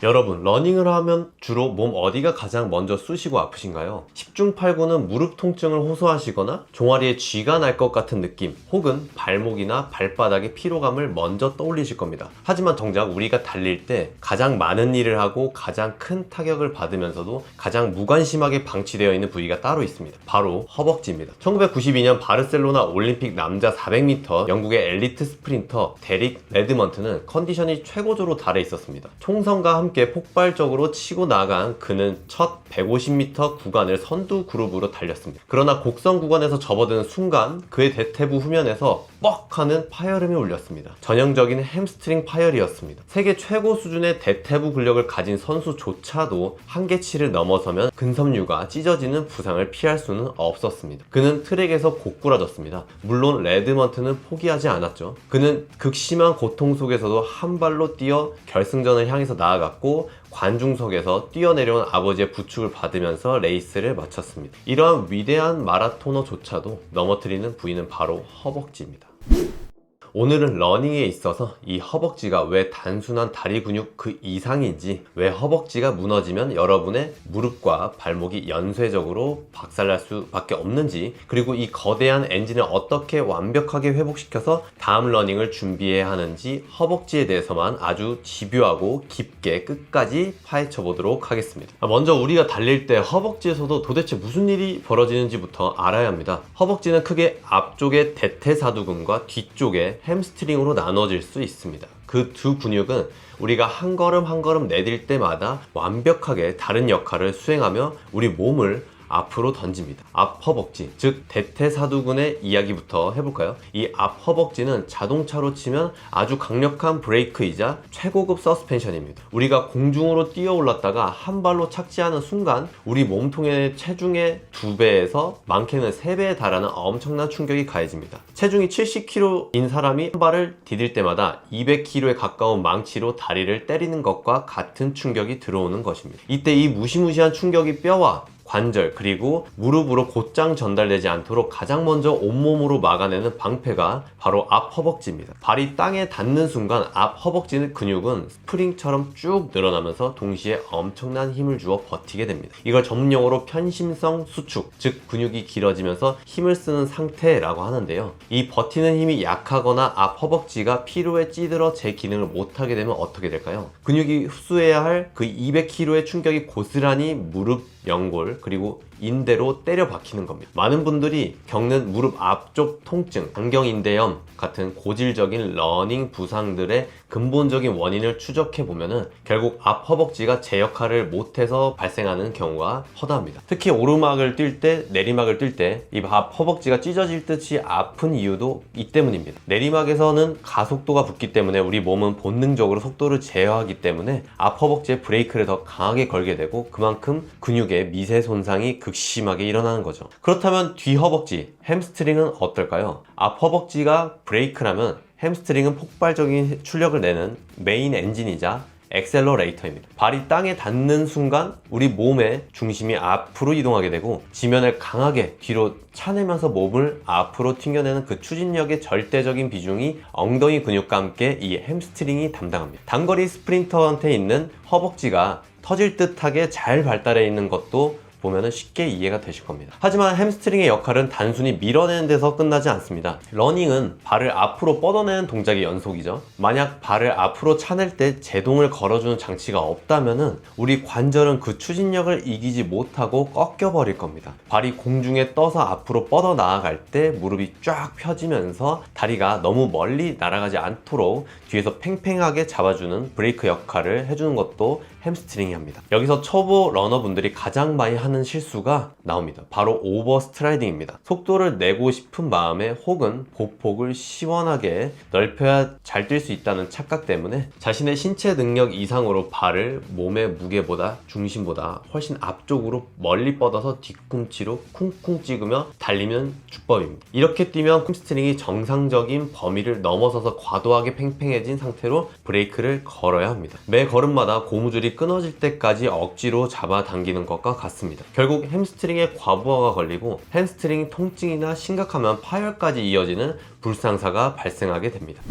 여러분, 러닝을 하면 주로 몸 어디가 가장 먼저 쑤시고 아프신가요? 10중 8구는 무릎 통증을 호소하시거나 종아리에 쥐가 날 것 같은 느낌, 혹은 발목이나 발바닥의 피로감을 먼저 떠올리실 겁니다. 하지만 정작 우리가 달릴 때 가장 많은 일을 하고 가장 큰 타격을 받으면서도 가장 무관심하게 방치되어 있는 부위가 따로 있습니다. 바로 허벅지입니다. 1992년 바르셀로나 올림픽 남자 400m 영국의 엘리트 스프린터 데릭 레드먼트는 컨디션이 최고조로 달해 있었습니다. 총성과 함께 폭발적으로 치고 나간 그는 첫 150m 구간을 선두 그룹으로 달렸습니다. 그러나 곡선 구간에서 접어드는 순간 그의 대퇴부 후면에서 뻑 하는 파열음이 울렸습니다. 전형적인 햄스트링 파열이었습니다. 세계 최고 수준의 대퇴부 근력을 가진 선수조차도 한계치를 넘어서면 근섬유가 찢어지는 부상을 피할 수는 없었습니다. 그는 트랙에서 고꾸라졌습니다. 물론 레드먼트는 포기하지 않았죠. 그는 극심한 고통 속에서도 한 발로 뛰어 결승전을 향해서 나아갔고 관중석에서 뛰어내려온 아버지의 부축을 받으면서 레이스를 마쳤습니다. 이러한 위대한 마라토너조차도 넘어뜨리는 부위는 바로 허벅지입니다. 오늘은 러닝에 있어서 이 허벅지가 왜 단순한 다리 근육 그 이상인지, 왜 허벅지가 무너지면 여러분의 무릎과 발목이 연쇄적으로 박살날 수밖에 없는지, 그리고 이 거대한 엔진을 어떻게 완벽하게 회복시켜서 다음 러닝을 준비해야 하는지 허벅지에 대해서만 아주 집요하고 깊게 끝까지 파헤쳐 보도록 하겠습니다. 먼저 우리가 달릴 때 허벅지에서도 도대체 무슨 일이 벌어지는지부터 알아야 합니다. 허벅지는 크게 앞쪽의 대퇴사두근과 뒤쪽에 햄스트링으로 나눠질 수 있습니다. 그 두 근육은 우리가 한 걸음 한 걸음 내딜 때마다 완벽하게 다른 역할을 수행하며 우리 몸을 앞으로 던집니다. 앞 허벅지, 즉 대퇴사두근의 이야기부터 해볼까요? 이 앞 허벅지는 자동차로 치면 아주 강력한 브레이크이자 최고급 서스펜션입니다. 우리가 공중으로 뛰어 올랐다가 한 발로 착지하는 순간 우리 몸통의 체중의 2배에서 많게는 3배에 달하는 엄청난 충격이 가해집니다. 체중이 70kg인 사람이 한 발을 디딜 때마다 200kg에 가까운 망치로 다리를 때리는 것과 같은 충격이 들어오는 것입니다. 이때 이 무시무시한 충격이 뼈와 관절 그리고 무릎으로 곧장 전달되지 않도록 가장 먼저 온몸으로 막아내는 방패가 바로 앞 허벅지입니다. 발이 땅에 닿는 순간 앞 허벅지 근육은 스프링처럼 쭉 늘어나면서 동시에 엄청난 힘을 주어 버티게 됩니다. 이걸 전문용어로 편심성 수축, 즉 근육이 길어지면서 힘을 쓰는 상태라고 하는데요. 이 버티는 힘이 약하거나 앞 허벅지가 피로에 찌들어 제 기능을 못하게 되면 어떻게 될까요? 근육이 흡수해야 할 그 200kg의 충격이 고스란히 무릎, 연골, 그리고 인대로 때려 박히는 겁니다. 많은 분들이 겪는 무릎 앞쪽 통증, 강경인대염 같은 고질적인 러닝 부상들의 근본적인 원인을 추적해 보면은 결국 앞 허벅지가 제 역할을 못해서 발생하는 경우가 허다합니다. 특히 오르막을 뛸 때, 내리막을 뛸 때 이 앞 허벅지가 찢어질 듯이 아픈 이유도 이 때문입니다. 내리막에서는 가속도가 붙기 때문에 우리 몸은 본능적으로 속도를 제어하기 때문에 앞 허벅지에 브레이크를 더 강하게 걸게 되고 그만큼 근육의 미세 손상이 극심하게 일어나는 거죠. 그렇다면 뒤 허벅지, 햄스트링은 어떨까요? 앞 허벅지가 브레이크라면 햄스트링은 폭발적인 출력을 내는 메인 엔진이자 엑셀러레이터입니다. 발이 땅에 닿는 순간 우리 몸의 중심이 앞으로 이동하게 되고 지면을 강하게 뒤로 차내면서 몸을 앞으로 튕겨내는 그 추진력의 절대적인 비중이 엉덩이 근육과 함께 이 햄스트링이 담당합니다. 단거리 스프린터한테 있는 허벅지가 터질 듯하게 잘 발달해 있는 것도 보면은 쉽게 이해가 되실 겁니다. 하지만 햄스트링의 역할은 단순히 밀어내는 데서 끝나지 않습니다. 러닝은 발을 앞으로 뻗어내는 동작의 연속이죠. 만약 발을 앞으로 차낼 때 제동을 걸어주는 장치가 없다면은 우리 관절은 그 추진력을 이기지 못하고 꺾여버릴 겁니다. 발이 공중에 떠서 앞으로 뻗어 나아갈 때 무릎이 쫙 펴지면서 다리가 너무 멀리 날아가지 않도록 뒤에서 팽팽하게 잡아주는 브레이크 역할을 해주는 것도 햄스트링이 합니다. 여기서 초보 러너분들이 가장 많이 하는 실수가 나옵니다. 바로 오버 스트라이딩입니다. 속도를 내고 싶은 마음에 혹은 보폭을 시원하게 넓혀야 잘 뛸 수 있다는 착각 때문에 자신의 신체 능력 이상으로 발을 몸의 무게보다 중심보다 훨씬 앞쪽으로 멀리 뻗어서 뒤꿈치로 쿵쿵 찍으며 달리면 주법입니다. 이렇게 뛰면 햄스트링이 정상적인 범위를 넘어서서 과도하게 팽팽해진 상태로 브레이크를 걸어야 합니다. 매 걸음마다 고무줄이 끊어질 때까지 억지로 잡아당기는 것과 같습니다. 결국 햄스트링에 과부하가 걸리고 햄스트링 통증이나 심각하면 파열까지 이어지는 불상사가 발생하게 됩니다.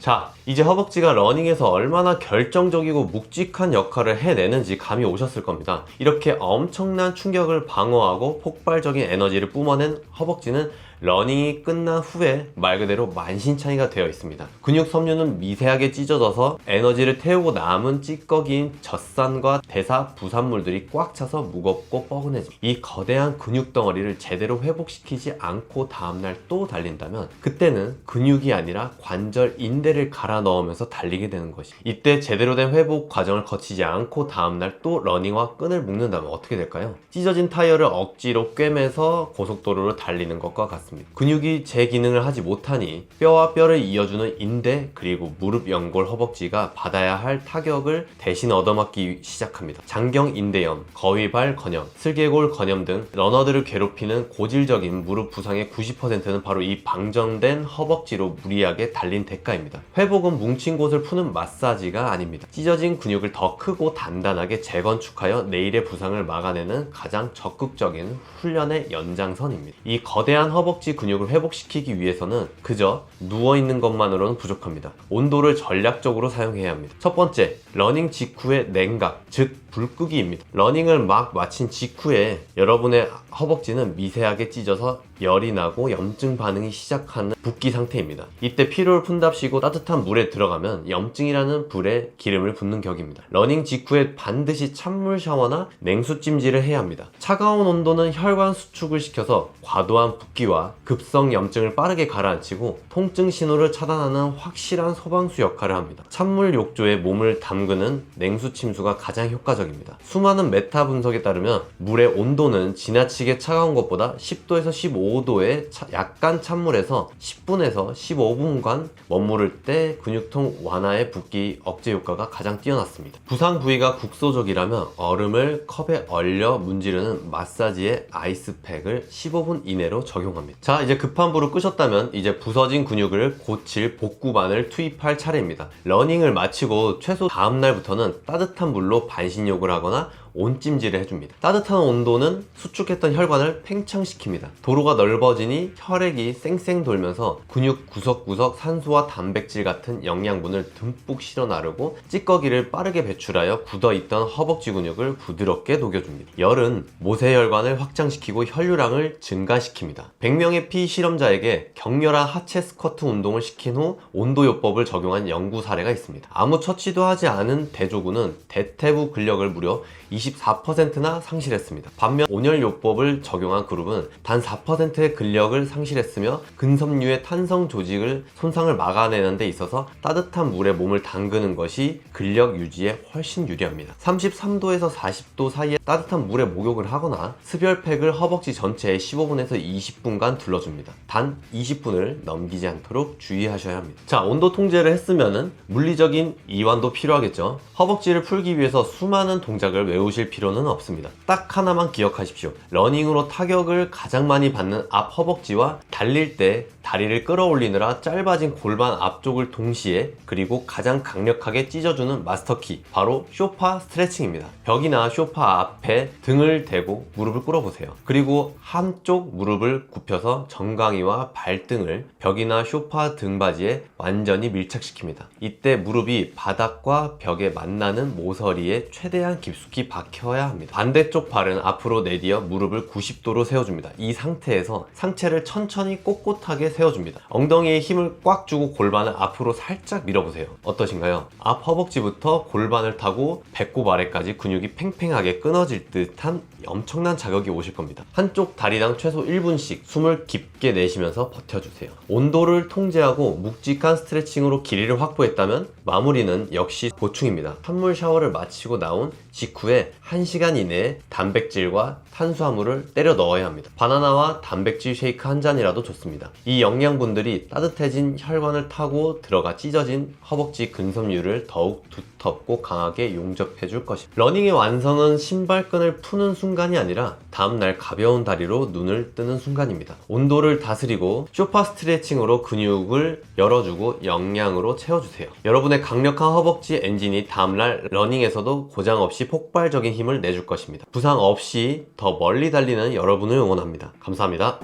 자, 이제 허벅지가 러닝에서 얼마나 결정적이고 묵직한 역할을 해내는지 감이 오셨을 겁니다. 이렇게 엄청난 충격을 방어하고 폭발적인 에너지를 뿜어낸 허벅지는 러닝이 끝난 후에 말 그대로 만신창이가 되어 있습니다. 근육 섬유는 미세하게 찢어져서 에너지를 태우고 남은 찌꺼기인 젖산과 대사 부산물들이 꽉 차서 무겁고 뻐근해집니다. 이 거대한 근육 덩어리를 제대로 회복시키지 않고 다음날 또 달린다면 그때는 근육이 아니라 관절 인대를 갈아 넣으면서 달리게 되는 것이, 이때 제대로 된 회복 과정을 거치지 않고 다음날 또 러닝화 끈을 묶는다면 어떻게 될까요? 찢어진 타이어를 억지로 꿰매서 고속도로로 달리는 것과 같습니다. 근육이 제 기능을 하지 못하니 뼈와 뼈를 이어주는 인대 그리고 무릎, 연골, 허벅지가 받아야 할 타격을 대신 얻어맞기 시작합니다. 장경 인대염, 거위발 건염, 슬개골 건염 등 러너들을 괴롭히는 고질적인 무릎 부상의 90%는 바로 이 방전된 허벅지로 무리하게 달린 대가입니다. 회복은 뭉친 곳을 푸는 마사지가 아닙니다. 찢어진 근육을 더 크고 단단하게 재건축하여 내일의 부상을 막아내는 가장 적극적인 훈련의 연장선입니다. 이 거대한 허벅지 근육을 회복시키기 위해서는 그저 누워있는 것만으로는 부족합니다. 온도를 전략적으로 사용해야 합니다. 첫 번째, 러닝 직후의 냉각, 즉 불끄기입니다. 러닝을 막 마친 직후에 여러분의 허벅지는 미세하게 찢어서 열이 나고 염증 반응이 시작하는 붓기 상태입니다. 이때 피로를 푼답시고 따뜻한 물에 들어가면 염증이라는 불에 기름을 붓는 격입니다. 러닝 직후에 반드시 찬물 샤워나 냉수 찜질을 해야 합니다. 차가운 온도는 혈관 수축을 시켜서 과도한 붓기와 급성 염증을 빠르게 가라앉히고 통증 신호를 차단하는 확실한 소방수 역할을 합니다. 찬물 욕조에 몸을 담그는 냉수 침수가 가장 효과적입니다. 수많은 메타 분석에 따르면 물의 온도는 지나치게 차가운 것보다 10도에서 15도의 약간 찬물에서 10분에서 15분간 머무를 때 근육통 완화의 붓기 억제 효과가 가장 뛰어났습니다. 부상 부위가 국소적이라면 얼음을 컵에 얼려 문지르는 마사지의 아이스팩을 15분 이내로 적용합니다. 자, 이제 급한 불을 끄셨다면 이제 부서진 근육을 고칠 복구반을 투입할 차례입니다. 러닝을 마치고 최소 다음날부터는 따뜻한 물로 반신욕을 하거나 온찜질을 해줍니다. 따뜻한 온도는 수축했던 혈관을 팽창시킵니다. 도로가 넓어지니 혈액이 쌩쌩 돌면서 근육 구석구석 산소와 단백질 같은 영양분을 듬뿍 실어 나르고 찌꺼기를 빠르게 배출하여 굳어있던 허벅지 근육을 부드럽게 녹여줍니다. 열은 모세혈관을 확장시키고 혈류량을 증가시킵니다. 100명의 피실험자에게 격렬한 하체 스쿼트 운동을 시킨 후 온도요법을 적용한 연구 사례가 있습니다. 아무 처치도 하지 않은 대조군은 대퇴부 근력을 무려 24%나 상실했습니다. 반면 온열요법을 적용한 그룹은 단 4%의 근력을 상실했으며 근섬유의 탄성 조직을 손상을 막아내는 데 있어서 따뜻한 물에 몸을 담그는 것이 근력 유지에 훨씬 유리합니다. 33도에서 40도 사이에 따뜻한 물에 목욕을 하거나 습열팩을 허벅지 전체에 15분에서 20분간 둘러줍니다. 단 20분을 넘기지 않도록 주의하셔야 합니다. 자, 온도 통제를 했으면 물리적인 이완도 필요하겠죠. 허벅지를 풀기 위해서 수많은 동작을 외우실 필요는 없습니다. 딱 하나만 기억하십시오. 러닝으로 타격을 가장 많이 받는 앞 허벅지와 달릴 때 다리를 끌어올리느라 짧아진 골반 앞쪽을 동시에 그리고 가장 강력하게 찢어주는 마스터키, 바로 쇼파 스트레칭입니다. 벽이나 쇼파 앞에 등을 대고 무릎을 꿇어보세요. 그리고 한쪽 무릎을 굽혀서 정강이와 발등을 벽이나 쇼파 등받이에 완전히 밀착시킵니다. 이때 무릎이 바닥과 벽에 만나는 모서리에 최대한 깊숙이 박혀야 합니다. 반대쪽 발은 앞으로 내디어 무릎을 90도로 세워줍니다. 이 상태에서 상체를 천천히 꼿꼿하게 세워줍니다. 엉덩이에 힘을 꽉 주고 골반을 앞으로 살짝 밀어보세요. 어떠신가요? 앞 허벅지부터 골반을 타고 배꼽 아래까지 근육이 팽팽하게 끊어질 듯한 엄청난 자극이 오실 겁니다. 한쪽 다리당 최소 1분씩 숨을 깊게 내쉬면서 버텨주세요. 온도를 통제하고 묵직한 스트레칭으로 길이를 확보했다면 마무리는 역시 보충입니다. 찬물 샤워를 마치고 나온 직후에 1시간 이내에 단백질과 탄수화물을 때려 넣어야 합니다. 바나나와 단백질 쉐이크 한 잔이라도 좋습니다. 이 영양분들이 따뜻해진 혈관을 타고 들어가 찢어진 허벅지 근섬유를 더욱 두텁고 강하게 용접해 줄 것입니다. 러닝의 완성은 신발끈을 푸는 순간이 아니라 다음날 가벼운 다리로 눈을 뜨는 순간입니다. 온도를 다스리고 쇼파 스트레칭으로 근육을 열어주고 영양으로 채워주세요. 여러분의 강력한 허벅지 엔진이 다음날 러닝에서도 고장 없이 폭발적인 힘을 내줄 것입니다. 부상 없이 더 멀리 달리는 여러분을 응원합니다. 감사합니다.